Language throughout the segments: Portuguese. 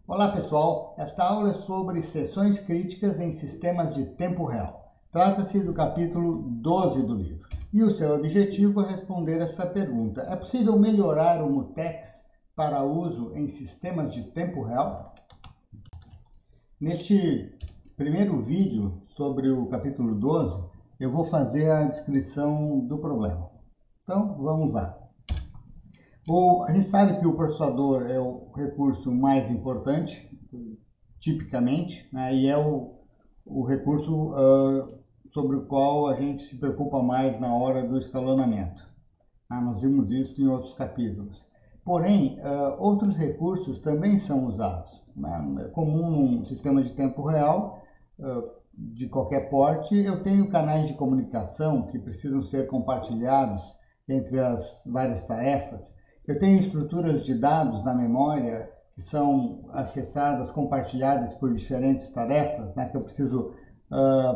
Olá pessoal, esta aula é sobre sessões críticas em sistemas de tempo real. Trata-se do capítulo 12 do livro. E o seu objetivo é responder esta pergunta: é possível melhorar o mutex para uso em sistemas de tempo real? Neste primeiro vídeo sobre o capítulo 12, eu vou fazer a descrição do problema. Então, vamos lá. A gente sabe que o processador é o recurso mais importante, tipicamente, né, e é o recurso sobre o qual a gente se preocupa mais na hora do escalonamento. Nós vimos isso em outros capítulos. Porém, outros recursos também são usados. Né? É comum num sistema de tempo real, de qualquer porte, eu tenho canais de comunicação que precisam ser compartilhados entre as várias tarefas. Eu tenho estruturas de dados na memória que são acessadas, compartilhadas por diferentes tarefas, né, que eu preciso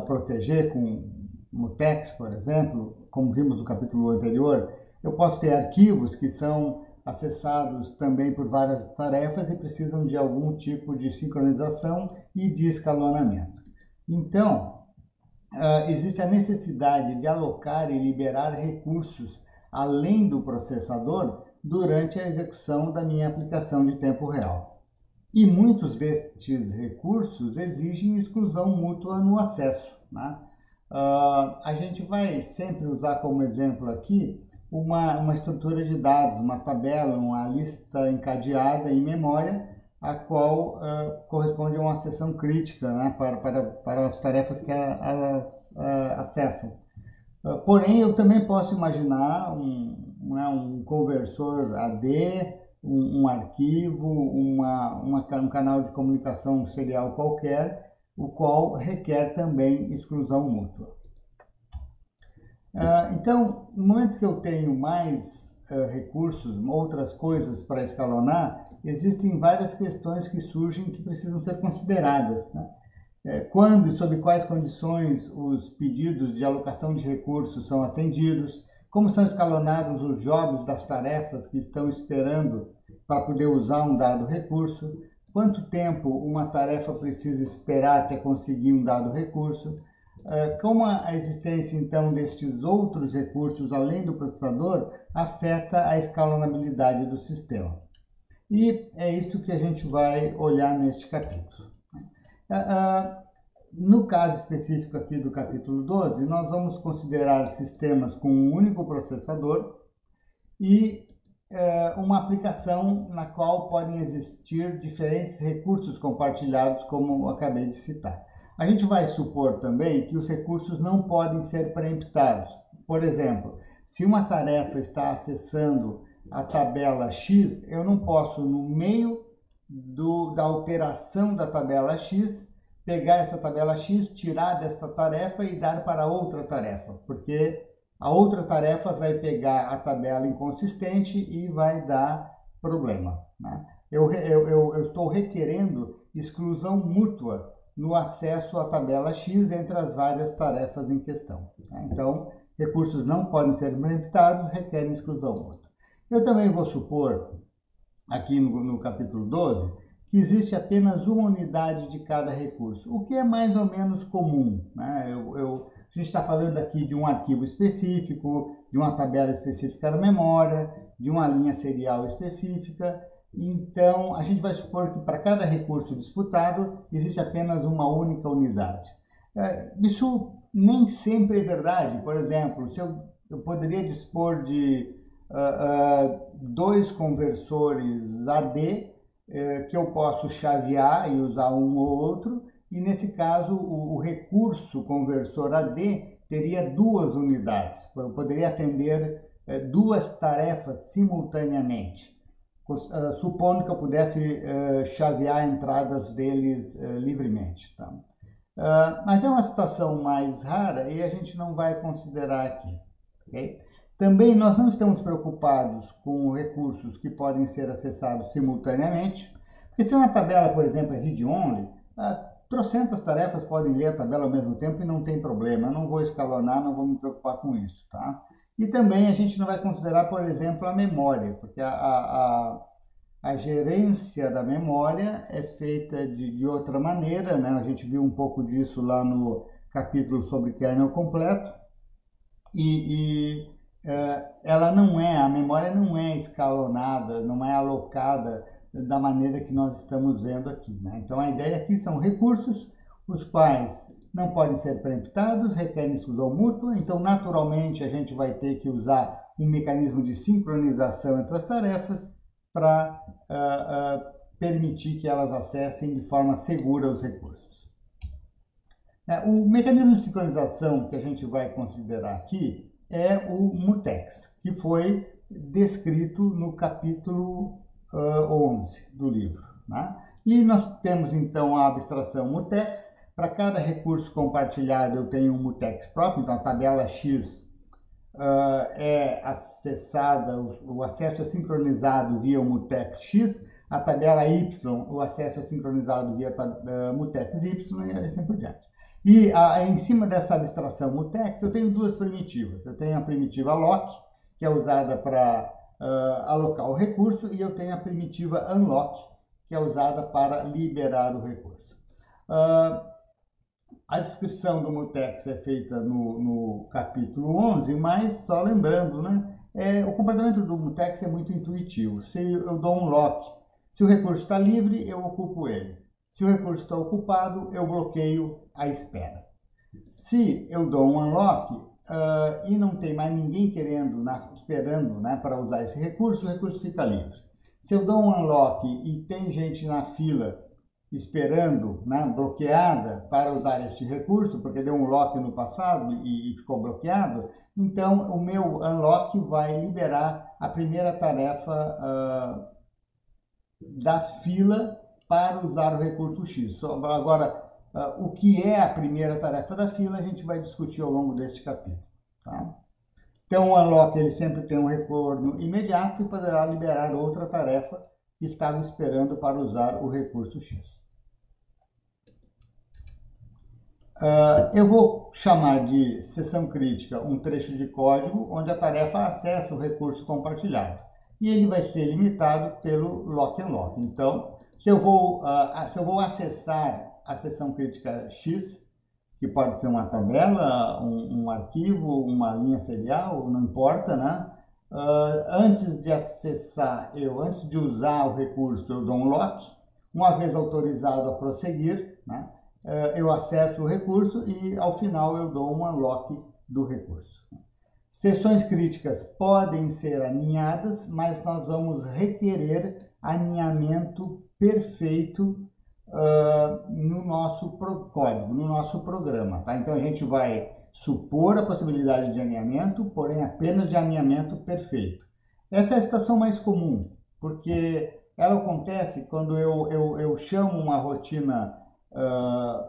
proteger com mutex, por exemplo, como vimos no capítulo anterior. Eu posso ter arquivos que são acessados também por várias tarefas e precisam de algum tipo de sincronização e de escalonamento. Então, existe a necessidade de alocar e liberar recursos além do processador durante a execução da minha aplicação de tempo real. E muitos destes recursos exigem exclusão mútua no acesso. Né? A gente vai sempre usar como exemplo aqui uma estrutura de dados, uma tabela, uma lista encadeada em memória, a qual corresponde a uma seção crítica, né, para as tarefas que acessam. Porém, eu também posso imaginar um conversor AD, um arquivo, um canal de comunicação serial qualquer, o qual requer também exclusão mútua. Então, no momento que eu tenho mais recursos, outras coisas para escalonar, existem várias questões que surgem que precisam ser consideradas, né? Quando e sob quais condições os pedidos de alocação de recursos são atendidos, como são escalonados os jobs das tarefas que estão esperando para poder usar um dado recurso, quanto tempo uma tarefa precisa esperar até conseguir um dado recurso, como a existência então destes outros recursos além do processador afeta a escalonabilidade do sistema. E é isso que a gente vai olhar neste capítulo. No caso específico aqui do capítulo 12, nós vamos considerar sistemas com um único processador e uma aplicação na qual podem existir diferentes recursos compartilhados, como eu acabei de citar. A gente vai supor também que os recursos não podem ser preemptados. Por exemplo, se uma tarefa está acessando a tabela X, eu não posso, no meio da alteração da tabela X, pegar essa tabela X, tirar desta tarefa e dar para outra tarefa, porque a outra tarefa vai pegar a tabela inconsistente e vai dar problema. Né? Eu estou requerendo exclusão mútua no acesso à tabela X entre as várias tarefas em questão. Né? Então, recursos não podem ser preemptados, requerem exclusão mútua. Eu também vou supor, aqui no capítulo 12, que existe apenas uma unidade de cada recurso, o que é mais ou menos comum. Né? A gente está falando aqui de um arquivo específico, de uma tabela específica na memória, de uma linha serial específica. Então, a gente vai supor que para cada recurso disputado existe apenas uma única unidade. Isso nem sempre é verdade. Por exemplo, se eu poderia dispor de dois conversores AD, que eu posso chavear e usar um ou outro, e nesse caso o recurso conversor AD teria duas unidades, eu poderia atender duas tarefas simultaneamente, supondo que eu pudesse chavear entradas deles livremente. Tá? Mas é uma situação mais rara e a gente não vai considerar aqui. Okay? Também nós não estamos preocupados com recursos que podem ser acessados simultaneamente, porque se uma tabela, por exemplo, é read-only, trocentas tarefas podem ler a tabela ao mesmo tempo e não tem problema. Eu não vou escalonar, não vou me preocupar com isso. Tá? E também a gente não vai considerar, por exemplo, a memória, porque a a gerência da memória é feita de outra maneira, né? A gente viu um pouco disso lá no capítulo sobre kernel completo. A memória não é escalonada, não é alocada da maneira que nós estamos vendo aqui, né? Então a ideia aqui são recursos, os quais não podem ser preemptados, requerem exclusão mútua, então naturalmente a gente vai ter que usar um mecanismo de sincronização entre as tarefas para permitir que elas acessem de forma segura os recursos. O mecanismo de sincronização que a gente vai considerar aqui é o mutex, que foi descrito no capítulo 11 do livro, né? E nós temos então a abstração mutex. Para cada recurso compartilhado eu tenho um mutex próprio, então a tabela X é acessada, o acesso é sincronizado via o mutex X, a tabela Y, o acesso é sincronizado via mutex Y e assim por diante. E em cima dessa abstração mutex eu tenho duas primitivas. Eu tenho a primitiva lock, que é usada para alocar o recurso, e eu tenho a primitiva unlock, que é usada para liberar o recurso. A descrição do mutex é feita no capítulo 11, mas só lembrando, né? O comportamento do mutex é muito intuitivo. Se eu dou um lock, se o recurso está livre, eu ocupo ele. Se o recurso está ocupado, eu bloqueio a espera. Se eu dou um unlock e não tem mais ninguém esperando, né, para usar esse recurso, o recurso fica livre. Se eu dou um unlock e tem gente na fila esperando, né, bloqueada para usar este recurso, porque deu um lock no passado e ficou bloqueado, então o meu unlock vai liberar a primeira tarefa da fila para usar o recurso X. Agora, o que é a primeira tarefa da fila a gente vai discutir ao longo deste capítulo, tá? Então o unlock ele sempre tem um retorno imediato e poderá liberar outra tarefa que estava esperando para usar o recurso X. Eu vou chamar de seção crítica um trecho de código onde a tarefa acessa o recurso compartilhado. E ele vai ser limitado pelo lock and lock. Então, se eu vou acessar a seção crítica X, que pode ser uma tabela, um arquivo, uma linha serial, não importa, né? Antes de acessar, antes de usar o recurso, eu dou um lock. Uma vez autorizado a prosseguir, né, eu acesso o recurso e ao final eu dou um unlock do recurso. Seções críticas podem ser aninhadas, mas nós vamos requerer aninhamento perfeito no nosso código, no nosso programa, tá? Então a gente vai supor a possibilidade de aninhamento, porém apenas de aninhamento perfeito. Essa é a situação mais comum, porque ela acontece quando eu chamo uma rotina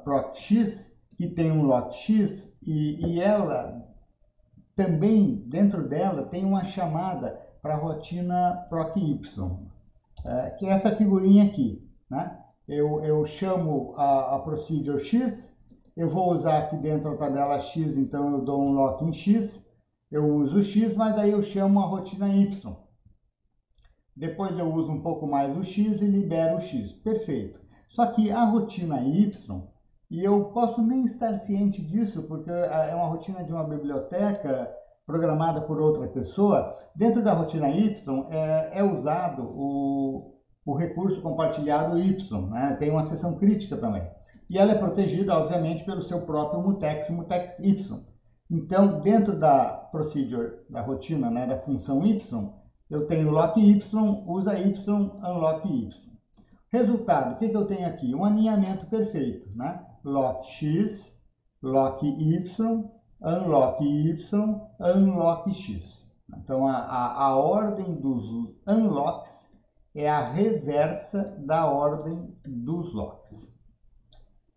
procx que tem um lock X e ela também, dentro dela, tem uma chamada para a rotina procy, que é essa figurinha aqui, né? Eu chamo a procedure X, eu vou usar aqui dentro a tabela X, então eu dou um lock em X, eu uso X, mas daí eu chamo a rotina Y. Depois eu uso um pouco mais o X e libero o X. Perfeito. Só que a rotina Y, e eu posso nem estar ciente disso, porque é uma rotina de uma biblioteca programada por outra pessoa, dentro da rotina Y é usado o recurso compartilhado Y, né? Tem uma seção crítica também. E ela é protegida, obviamente, pelo seu próprio mutex Y. Então, dentro da procedure, da rotina, né, da função Y, eu tenho lock Y, usa Y, unlock Y. Resultado, o que eu tenho aqui? Um aninhamento perfeito, né? Lock X, lock Y, unlock Y, unlock X. Então, a ordem dos unlocks é a reversa da ordem dos locks.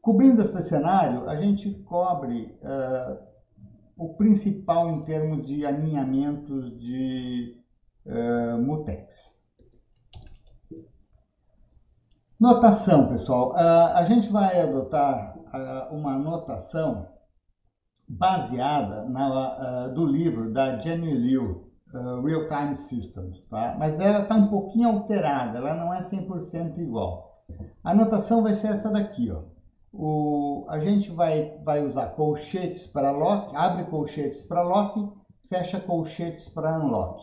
Cobrindo este cenário, a gente cobre o principal em termos de aninhamentos de mutex. Notação, pessoal. A gente vai adotar uma notação baseada do livro da Jenny Liu, Real-Time Systems, tá? Mas ela está um pouquinho alterada, ela não é 100% igual. A notação vai ser essa daqui, ó. A gente vai usar colchetes para lock, abre colchetes para lock, fecha colchetes para unlock.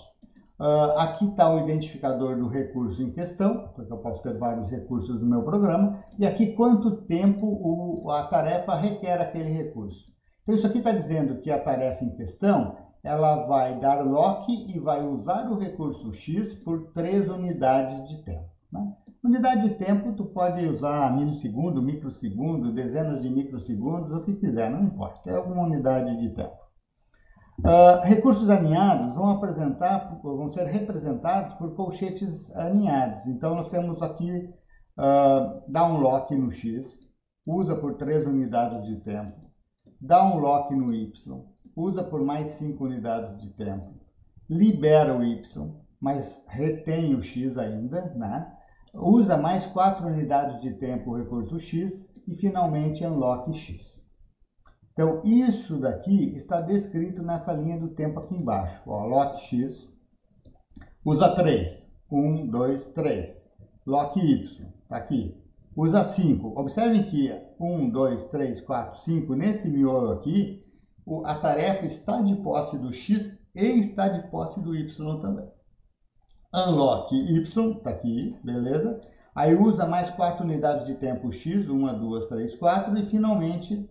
Aqui está o identificador do recurso em questão, porque eu posso ter vários recursos no meu programa, e aqui quanto tempo a tarefa requer aquele recurso. Então isso aqui está dizendo que a tarefa em questão, ela vai dar lock e vai usar o recurso X por 3 unidades de tempo, né? Unidade de tempo, tu pode usar milissegundo, microsegundo, dezenas de microsegundos, o que quiser, não importa, é alguma unidade de tempo. Recursos aninhados vão ser representados por colchetes aninhados. Então, nós temos aqui, dá um lock no X, usa por 3 unidades de tempo, dá um lock no Y, usa por mais 5 unidades de tempo, libera o Y, mas retém o X ainda, né? Usa mais 4 unidades de tempo o recurso X e finalmente unlock X. Então, isso daqui está descrito nessa linha do tempo aqui embaixo. Ó, lock X usa 3. 1, 2, 3. Lock Y, está aqui. Usa 5. Observem que 1, 2, 3, 4, 5, nesse miolo aqui, a tarefa está de posse do X e está de posse do Y também. Unlock Y, está aqui, beleza? Aí usa mais 4 unidades de tempo X, 1, 2, 3, 4, e finalmente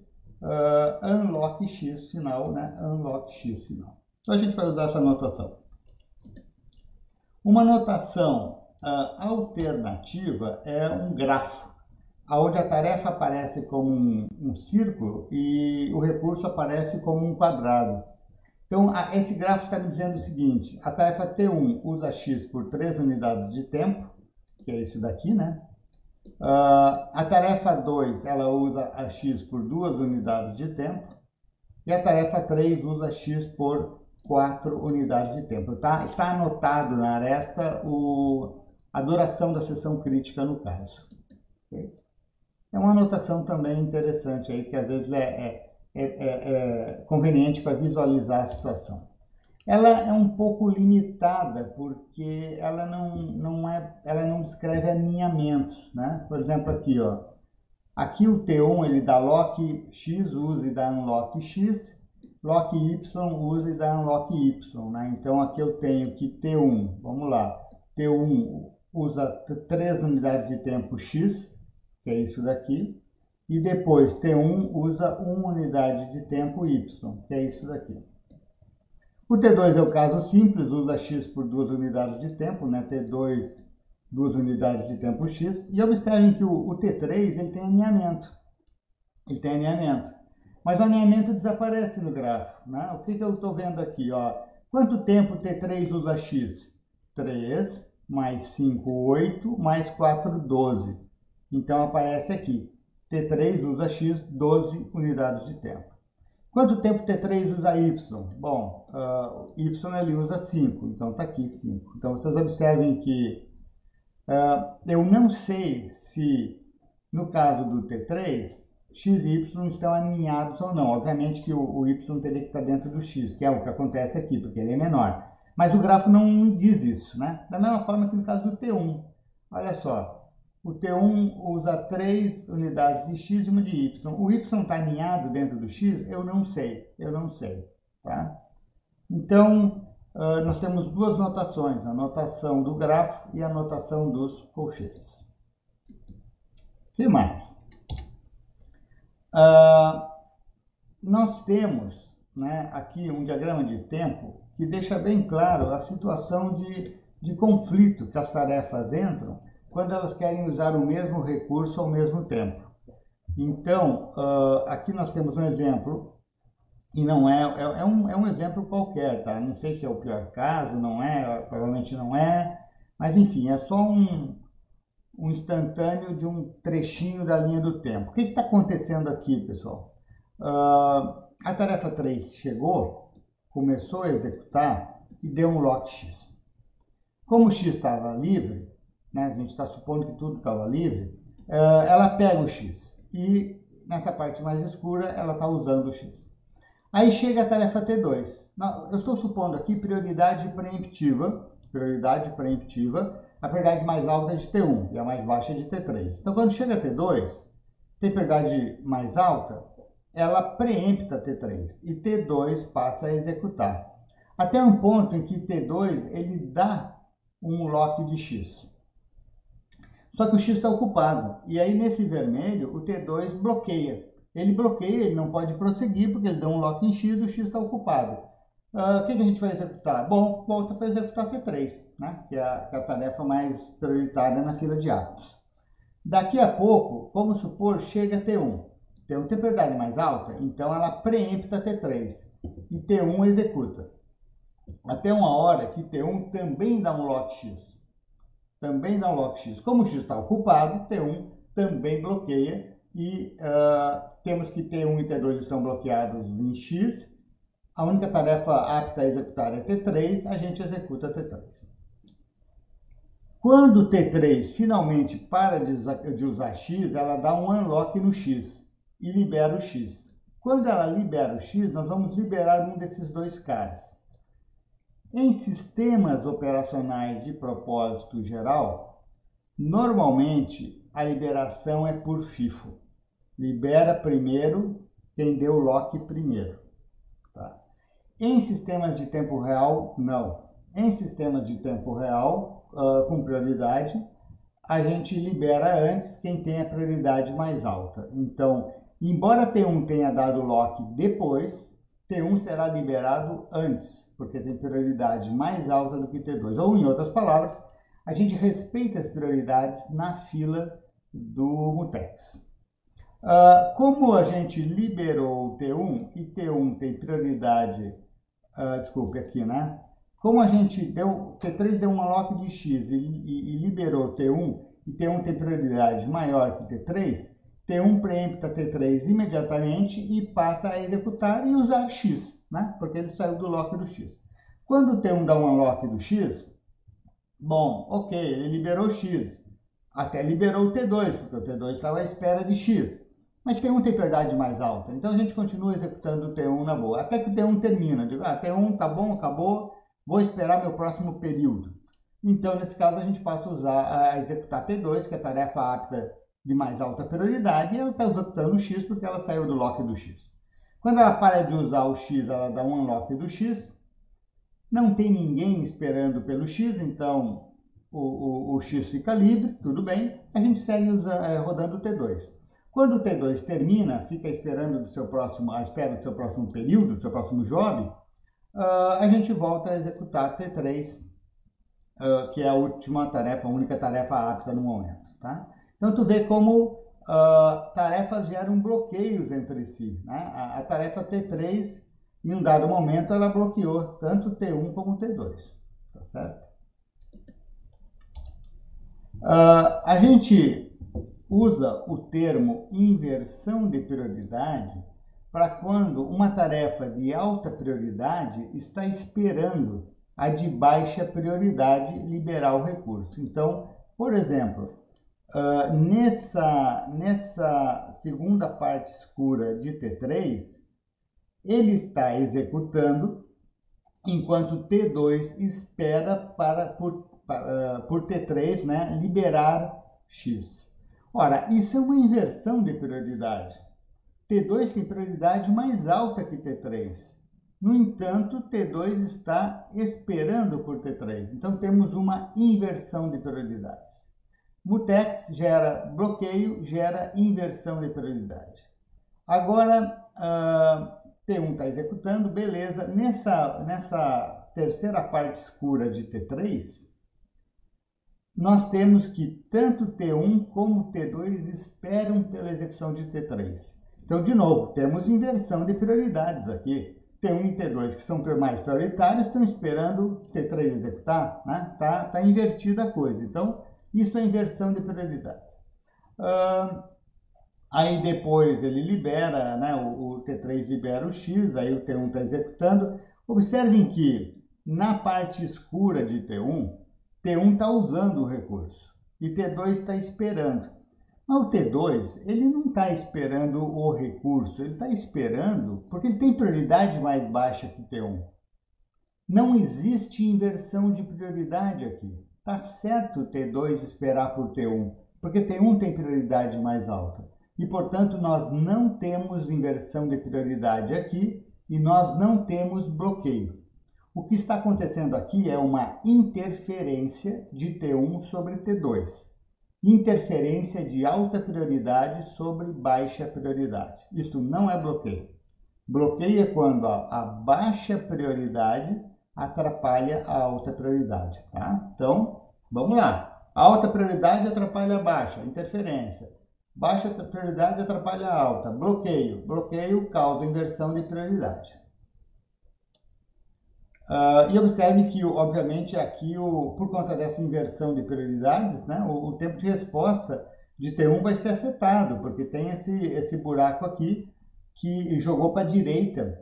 unlock X final, né? Unlock X final. Então a gente vai usar essa notação. Uma notação alternativa é um grafo, onde a tarefa aparece como um círculo e o recurso aparece como um quadrado. Então, esse gráfico está me dizendo o seguinte: a tarefa T1 usa X por 3 unidades de tempo, que é isso daqui, né? A tarefa 2, ela usa a X por 2 unidades de tempo, e a tarefa 3 usa X por 4 unidades de tempo. Está anotado na aresta a duração da seção crítica no caso. Okay? É uma anotação também interessante aí, que às vezes é conveniente para visualizar a situação. Ela é um pouco limitada porque ela não descreve aninhamentos, né? Por exemplo, aqui, ó. Aqui o T1 ele dá lock X, usa e dá unlock X, lock Y usa e dá unlock Y, né? Então aqui eu tenho que T1, vamos lá, T1 usa 3 unidades de tempo X, que é isso daqui, e depois T1 usa 1 unidade de tempo Y, que é isso daqui. O T2 é o caso simples, usa X por 2 unidades de tempo, né? T2, 2 unidades de tempo X. E observem que o T3 ele tem aninhamento. Ele tem aninhamento. Mas o aninhamento desaparece no gráfico, né? O que eu estou vendo aqui? Ó? Quanto tempo o T3 usa X? 3, mais 5, 8, mais 4, 12. Então aparece aqui. T3 usa X 12 unidades de tempo. Quanto tempo T3 usa Y? Bom, Y ele usa 5, então está aqui 5. Então vocês observem que eu não sei se, no caso do T3, X e Y estão alinhados ou não. Obviamente que o Y teria que estar dentro do X, que é o que acontece aqui, porque ele é menor. Mas o grafo não me diz isso, né? Da mesma forma que no caso do T1. Olha só, o T1 usa 3 unidades de X e uma de Y. O Y está alinhado dentro do X? Eu não sei, tá? Então, nós temos duas notações, a notação do grafo e a notação dos colchetes. O que mais? Nós temos, né, aqui um diagrama de tempo que deixa bem claro a situação de conflito que as tarefas entram quando elas querem usar o mesmo recurso ao mesmo tempo. Então, aqui nós temos um exemplo, e não é um exemplo qualquer, tá? Não sei se é o pior caso, não é, provavelmente não é, mas enfim, é só um instantâneo de um trechinho da linha do tempo. O que está acontecendo aqui, pessoal? A tarefa 3 chegou, começou a executar e deu um lock X. Como o X estava livre, né, a gente está supondo que tudo estava livre, ela pega o X e nessa parte mais escura ela está usando o X. Aí chega a tarefa T2. Eu estou supondo aqui prioridade preemptiva, a prioridade mais alta é de T1 e a mais baixa é de T3. Então, quando chega a T2, tem prioridade mais alta, ela preempta T3 e T2 passa a executar. Até um ponto em que T2 ele dá um lock de X. Só que o X está ocupado. E aí, nesse vermelho, o T2 bloqueia. Ele bloqueia, ele não pode prosseguir, porque ele deu um lock em X e o X está ocupado. O que a gente vai executar? Bom, volta para executar T3, né? que é a tarefa mais prioritária na fila de atos. Daqui a pouco, vamos supor, chega T1. T1 tem prioridade mais alta, então ela preempta T3. E T1 executa. Até uma hora que T1 também dá um lock X. Como o X está ocupado, T1 também bloqueia e temos que T1 e T2 estão bloqueados em X. A única tarefa apta a executar é T3, a gente executa T3. Quando T3 finalmente para de usar X, ela dá um unlock no X e libera o X. Quando ela libera o X, nós vamos liberar um desses dois caras. Em sistemas operacionais de propósito geral, normalmente a liberação é por FIFO. Libera primeiro quem deu o lock primeiro. Tá? Em sistemas de tempo real, não. Em sistemas de tempo real, com prioridade, a gente libera antes quem tem a prioridade mais alta. Então, embora T1 tenha dado o lock depois, T1 será liberado antes, porque tem prioridade mais alta do que T2. Ou, em outras palavras, a gente respeita as prioridades na fila do mutex. Como a gente liberou o T1 e T1 tem prioridade, desculpe aqui, né? Como a gente T3 deu um unlock de X e liberou T1 e T1 tem prioridade maior que T3, T1 preempta T3 imediatamente e passa a executar e usar X, né? Porque ele saiu do lock do X. Quando o T1 dá um unlock do X, bom, ok, ele liberou X, até liberou o T2, porque o T2 estava à espera de X. Mas T1 tem prioridade mais alta, então a gente continua executando o T1 na boa, até que o T1 termina. Digo, T1 tá bom, acabou, vou esperar meu próximo período. Então, nesse caso, a gente passa a executar T2, que é a tarefa apta de mais alta prioridade, e ela está executando o X porque ela saiu do lock do X. Quando ela para de usar o X, ela dá um unlock do X. Não tem ninguém esperando pelo X, então o X fica livre, tudo bem. A gente segue rodando o T2. Quando o T2 termina, fica esperando à espera do seu próximo período, do seu próximo job, a gente volta a executar T3, que é a última tarefa, a única tarefa apta no momento, tá? Então, tu vê como tarefas geram bloqueios entre si, né? A tarefa T3, em um dado momento, ela bloqueou tanto T1 como T2, tá certo? A gente usa o termo inversão de prioridade para quando uma tarefa de alta prioridade está esperando a de baixa prioridade liberar o recurso. Então, por exemplo, nessa segunda parte escura de T3, ele está executando enquanto T2 espera por T3, né, liberar X. Ora, isso é uma inversão de prioridade. T2 tem prioridade mais alta que T3. No entanto, T2 está esperando por T3. Então, temos uma inversão de prioridades. Mutex gera bloqueio, gera inversão de prioridade. Agora, T1 está executando, beleza. Nessa terceira parte escura de T3, nós temos que tanto T1 como T2 esperam pela execução de T3. Então, de novo, temos inversão de prioridades aqui. T1 e T2, que são mais prioritários, estão esperando T3 executar, né? Tá invertida a coisa. Então, isso é inversão de prioridades. Aí depois ele libera, né? O T3 libera o X, aí o T1 está executando. Observem que na parte escura de T1 está usando o recurso e T2 está esperando. Mas o T2, ele não está esperando o recurso, ele está esperando porque ele tem prioridade mais baixa que o T1. Não existe inversão de prioridade aqui. Está certo o T2 esperar por T1, porque T1 tem prioridade mais alta. E, portanto, nós não temos inversão de prioridade aqui e nós não temos bloqueio. O que está acontecendo aqui é uma interferência de T1 sobre T2. Interferência de alta prioridade sobre baixa prioridade. Isto não é bloqueio. Bloqueio é quando a baixa prioridade atrapalha a alta prioridade, tá? Então, vamos lá. Alta prioridade atrapalha a baixa, interferência. Baixa prioridade atrapalha a alta, bloqueio. Bloqueio causa inversão de prioridade. E observe que, obviamente, aqui, por conta dessa inversão de prioridades, né, o tempo de resposta de T1 vai ser afetado, porque tem esse buraco aqui que jogou para a direita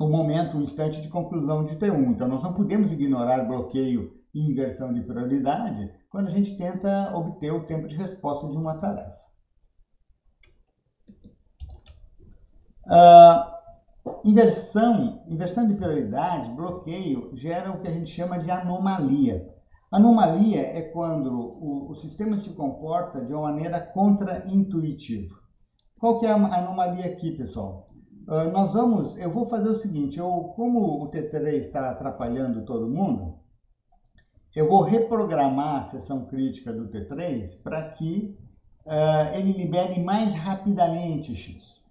o momento, o instante de conclusão de T1. Então, nós não podemos ignorar bloqueio e inversão de prioridade quando a gente tenta obter o tempo de resposta de uma tarefa. Inversão de prioridade, bloqueio, gera o que a gente chama de anomalia. Anomalia é quando o sistema se comporta de uma maneira contra-intuitiva. Qual que é a anomalia aqui, pessoal? Eu vou fazer o seguinte, como o T3 está atrapalhando todo mundo, eu vou reprogramar a seção crítica do T3 para que ele libere mais rapidamente X.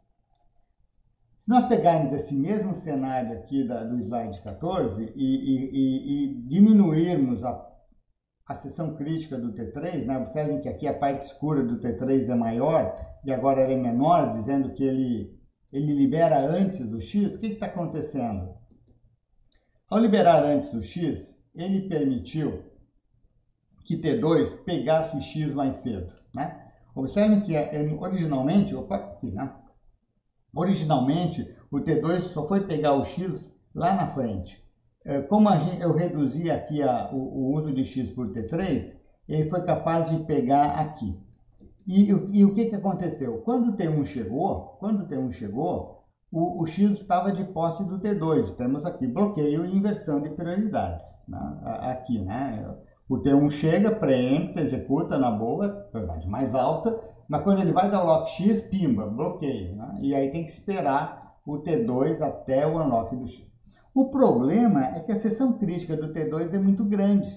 Se nós pegarmos esse mesmo cenário aqui do slide 14 e diminuirmos a seção crítica do T3, né? Observem que aqui a parte escura do T3 é maior e agora ela é menor, dizendo que ele libera antes do X. O que está acontecendo? Ao liberar antes do X, ele permitiu que T2 pegasse X mais cedo, né? Observem que originalmente, originalmente o T2 só foi pegar o X lá na frente. Como eu reduzi aqui o uso de X por T3, ele foi capaz de pegar aqui. E o que aconteceu? Quando o T1 chegou, o X estava de posse do T2. Temos aqui bloqueio e inversão de prioridades, né? Aqui, né? O T1 chega, preempta, executa na boa, prioridade mais alta, mas quando ele vai dar o lock X, pimba, bloqueio, né? E aí tem que esperar o T2 até o unlock do X. O problema é que a seção crítica do T2 é muito grande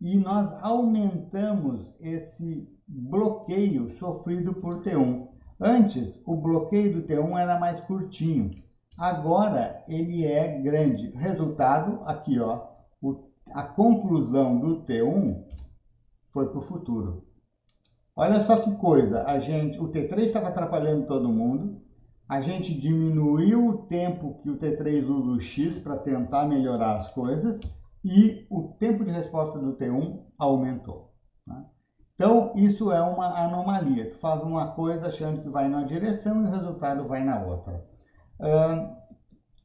e nós aumentamos esse bloqueio sofrido por T1. Antes, o bloqueio do T1 era mais curtinho, agora ele é grande. Resultado, aqui, ó, a conclusão do T1 foi para o futuro. Olha só que coisa, o T3 estava atrapalhando todo mundo, a gente diminuiu o tempo que o T3 usa o X para tentar melhorar as coisas e o tempo de resposta do T1 aumentou, né? Então, isso é uma anomalia. Tu faz uma coisa achando que vai numa direção e o resultado vai na outra.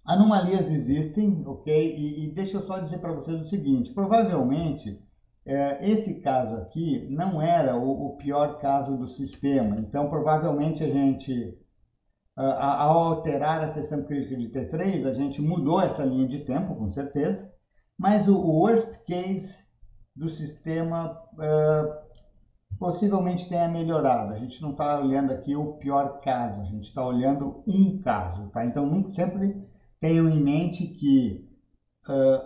Anomalias existem, ok? E deixa eu só dizer para vocês o seguinte, provavelmente esse caso aqui não era o pior caso do sistema, então provavelmente a gente, ao alterar a seção crítica de T3, a gente mudou essa linha de tempo, com certeza, mas o worst case do sistema possivelmente tenha melhorado. A gente não está olhando aqui o pior caso, a gente está olhando um caso, tá? Então, sempre tenham em mente que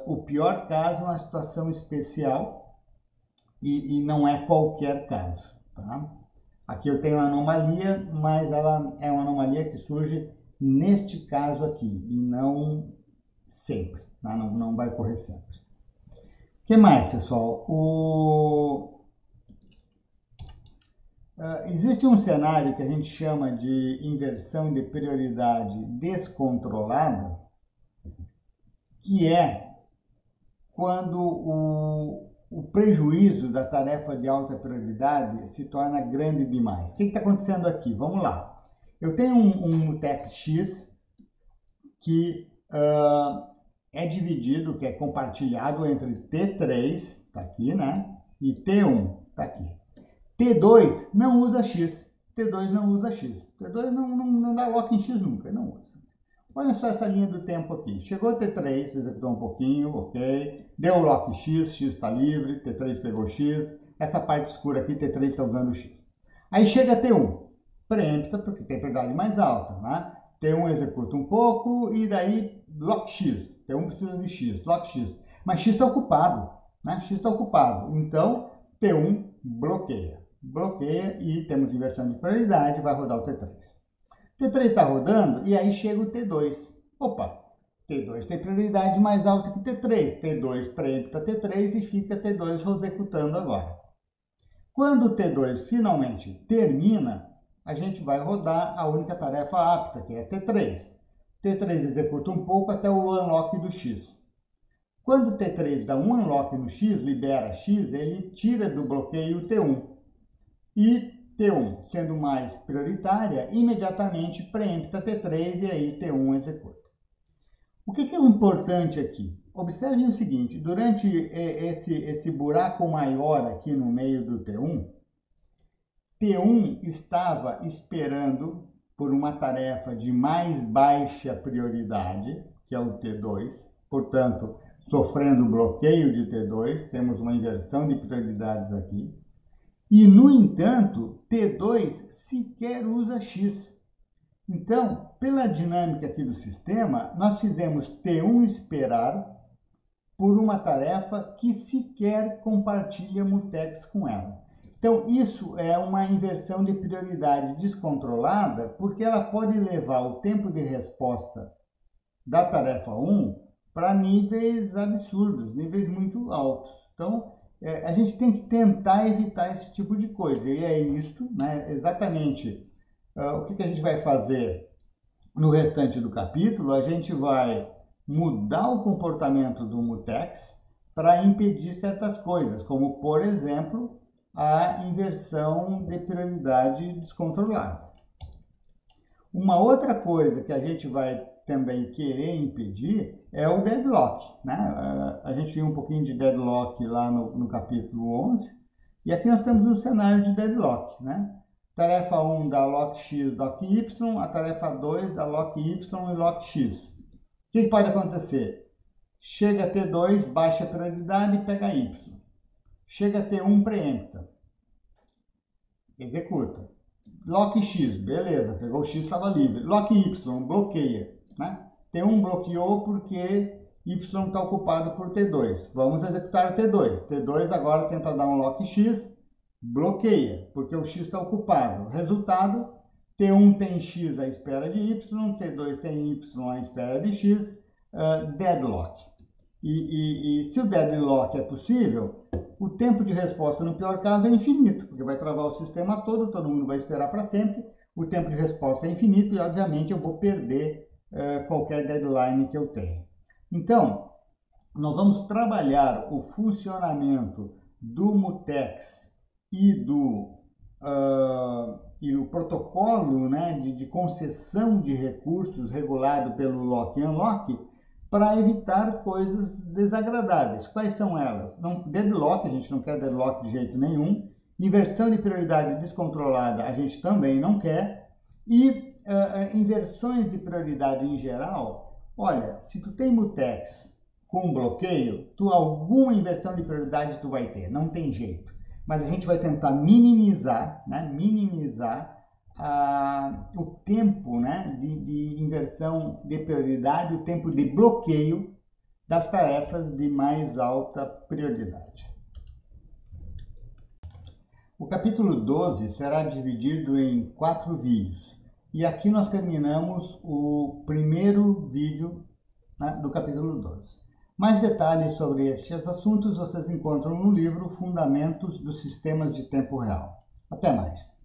o pior caso é uma situação especial e não é qualquer caso, tá? Aqui eu tenho uma anomalia, mas ela é uma anomalia que surge neste caso aqui e não sempre, tá? Não vai ocorrer sempre. O que mais, pessoal? Existe um cenário que a gente chama de inversão de prioridade descontrolada, que é quando o prejuízo da tarefa de alta prioridade se torna grande demais. O que está acontecendo aqui? Vamos lá. Eu tenho um text X que é dividido, que é compartilhado entre T3, está aqui, né? E T1, está aqui. T2 não usa X. T2 não usa X. T2 não dá lock em X nunca, não usa. Olha só essa linha do tempo aqui. Chegou T3, executou um pouquinho, ok. Deu o lock X, X está livre, T3 pegou X. Essa parte escura aqui, T3 está usando X. Aí chega T1, preempta porque tem prioridade mais alta, né? T1 executa um pouco e daí lock X. T1 precisa de X, lock X. Mas X está ocupado, né? X está ocupado. Então, T1 bloqueia. Bloqueia e temos inversão de prioridade, vai rodar o T3. T3 está rodando e aí chega o T2. Opa, T2 tem prioridade mais alta que T3. T2 preempta T3 e fica T2 executando agora. Quando o T2 finalmente termina, a gente vai rodar a única tarefa apta, que é T3. T3 executa um pouco até o unlock do X. Quando o T3 dá um unlock no X, libera X, ele tira do bloqueio o T1. E T1, sendo mais prioritária, imediatamente preempta T3 e aí T1 executa. O que é importante aqui? Observem o seguinte, durante esse buraco maior aqui no meio do T1 estava esperando por uma tarefa de mais baixa prioridade, que é o T2, portanto, sofrendo bloqueio de T2, temos uma inversão de prioridades aqui. E, no entanto, T2 sequer usa X. Então, pela dinâmica aqui do sistema, nós fizemos T1 esperar por uma tarefa que sequer compartilha mutex com ela. Então, isso é uma inversão de prioridade descontrolada, porque ela pode levar o tempo de resposta da tarefa 1 para níveis absurdos, níveis muito altos. Então, a gente tem que tentar evitar esse tipo de coisa. E é isto, né? Exatamente o que a gente vai fazer no restante do capítulo. A gente vai mudar o comportamento do mutex para impedir certas coisas, como, por exemplo, a inversão de prioridade descontrolada. Uma outra coisa que a gente vai também querer impedir é o deadlock, né? A gente viu um pouquinho de deadlock lá no capítulo 11, e aqui nós temos um cenário de deadlock, né? Tarefa 1 dá lock X, lock Y, a tarefa 2 dá lock Y e lock X. O que pode acontecer? Chega T2, baixa a prioridade e pega Y. Chega T1, preempta. Executa. Lock X, beleza, pegou o X, estava livre. Lock Y, bloqueia, né? T1 bloqueou porque Y está ocupado por T2. Vamos executar o T2. T2 agora tenta dar um lock X, bloqueia, porque o X está ocupado. Resultado, T1 tem X à espera de Y, T2 tem Y à espera de X, deadlock. E se o deadlock é possível, o tempo de resposta no pior caso é infinito, porque vai travar o sistema todo mundo vai esperar para sempre, o tempo de resposta é infinito e obviamente eu vou perder qualquer deadline que eu tenha. Então, nós vamos trabalhar o funcionamento do mutex e o protocolo, né, de concessão de recursos regulado pelo lock e unlock para evitar coisas desagradáveis. Quais são elas? Deadlock, a gente não quer deadlock de jeito nenhum. Inversão de prioridade descontrolada, a gente também não quer. E inversões de prioridade em geral, olha, se tu tem mutex com bloqueio, alguma inversão de prioridade tu vai ter, não tem jeito. Mas a gente vai tentar minimizar, né, o tempo, né, de inversão de prioridade, o tempo de bloqueio das tarefas de mais alta prioridade. O capítulo 12 será dividido em 4 vídeos. E aqui nós terminamos o primeiro vídeo, né, do capítulo 12. Mais detalhes sobre estes assuntos vocês encontram no livro Fundamentos dos Sistemas de Tempo Real. Até mais!